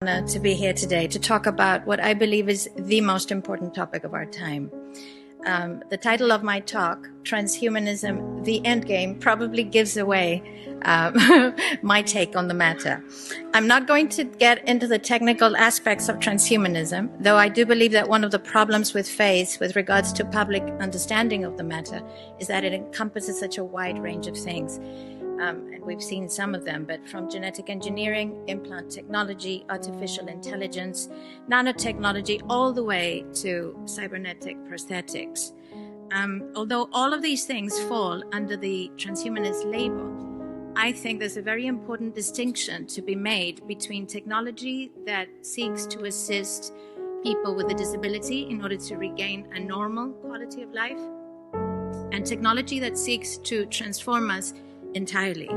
To be here today to talk about what I believe is the most important topic of our time. The title of my talk, Transhumanism, the Endgame, probably gives away my take on the matter. I'm not going to get into the technical aspects of transhumanism, though I do believe that one of the problems with faith with regards to public understanding of the matter is that it encompasses such a wide range of things. And we've seen some of them, but from genetic engineering, implant technology, artificial intelligence, nanotechnology, all the way to cybernetic prosthetics. Although all of these things fall under the transhumanist label, I think there's a very important distinction to be made between technology that seeks to assist people with a disability in order to regain a normal quality of life, and technology that seeks to transform us entirely.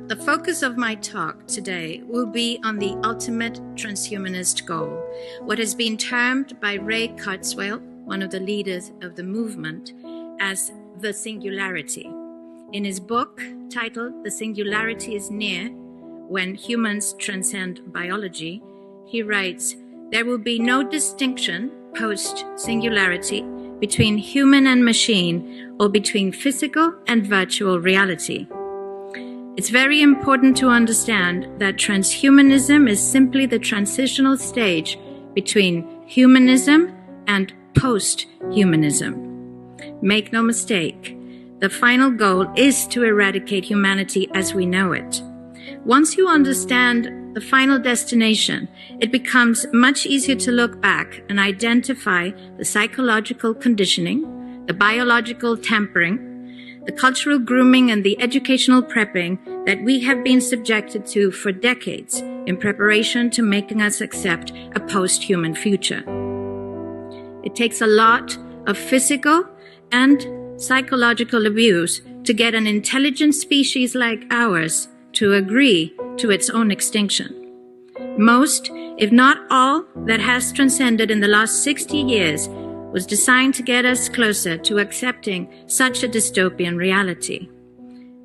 The focus of my talk today will be on the ultimate transhumanist goal, what has been termed by Ray Kurzweil, one of the leaders of the movement, as the singularity. In his book titled The Singularity is Near, When Humans Transcend Biology, he writes, "There will be no distinction post-singularity between human and machine, or between physical and virtual reality." It's very important to understand that transhumanism is simply the transitional stage between humanism and post-humanism. Make no mistake, the final goal is to eradicate humanity as we know it. Once you understand the final destination, it becomes much easier to look back and identify the psychological conditioning, the biological tampering, the cultural grooming, and the educational prepping that we have been subjected to for decades in preparation to making us accept a post-human future. It takes a lot of physical and psychological abuse to get an intelligent species like ours to agree to its own extinction. Most, if not all, that has transcended in the last 60 years was designed to get us closer to accepting such a dystopian reality.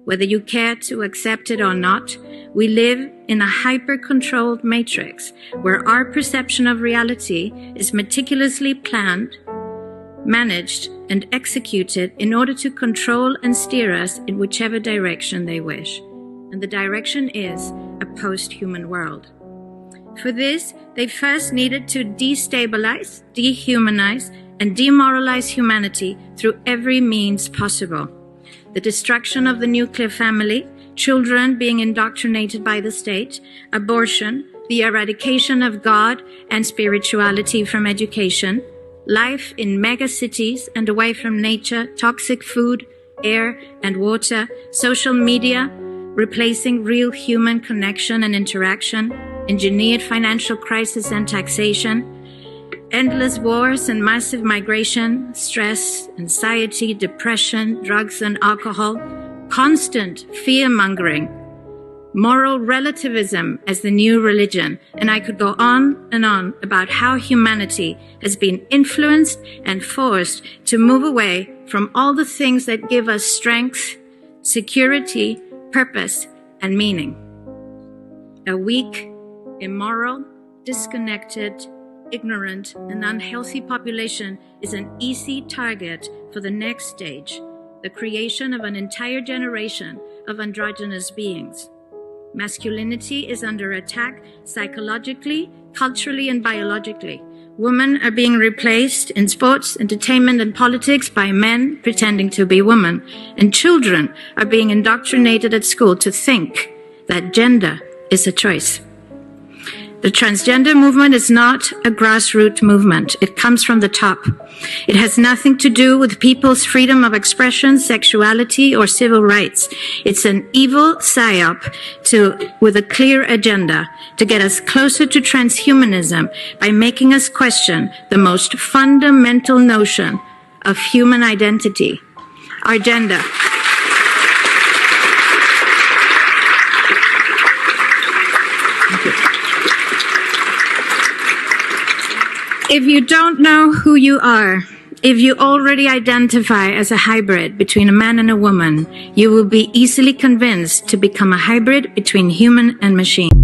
Whether you care to accept it or not, we live in a hyper-controlled matrix where our perception of reality is meticulously planned, managed, and executed in order to control and steer us in whichever direction they wish. And the direction is a post-human world. For this, they first needed to destabilize, dehumanize, and demoralize humanity through every means possible. The destruction of the nuclear family, children being indoctrinated by the state, abortion, the eradication of God and spirituality from education, life in megacities and away from nature, toxic food, air and water, social media, replacing real human connection and interaction, engineered financial crisis and taxation, endless wars and massive migration, stress, anxiety, depression, drugs and alcohol, constant fear-mongering, moral relativism as the new religion, and I could go on and on about how humanity has been influenced and forced to move away from all the things that give us strength, security, purpose, and meaning. A weak, immoral, disconnected, ignorant, and unhealthy population is an easy target for the next stage, the creation of an entire generation of androgynous beings. Masculinity is under attack psychologically, culturally, and biologically. Women are being replaced in sports, entertainment, and politics by men pretending to be women. And children are being indoctrinated at school to think that gender is a choice. The transgender movement is not a grassroots movement. It comes from the top. It has nothing to do with people's freedom of expression, sexuality, or civil rights. It's an evil psyop with a clear agenda to get us closer to transhumanism by making us question the most fundamental notion of human identity, our gender. If you don't know who you are, if you already identify as a hybrid between a man and a woman, you will be easily convinced to become a hybrid between human and machine.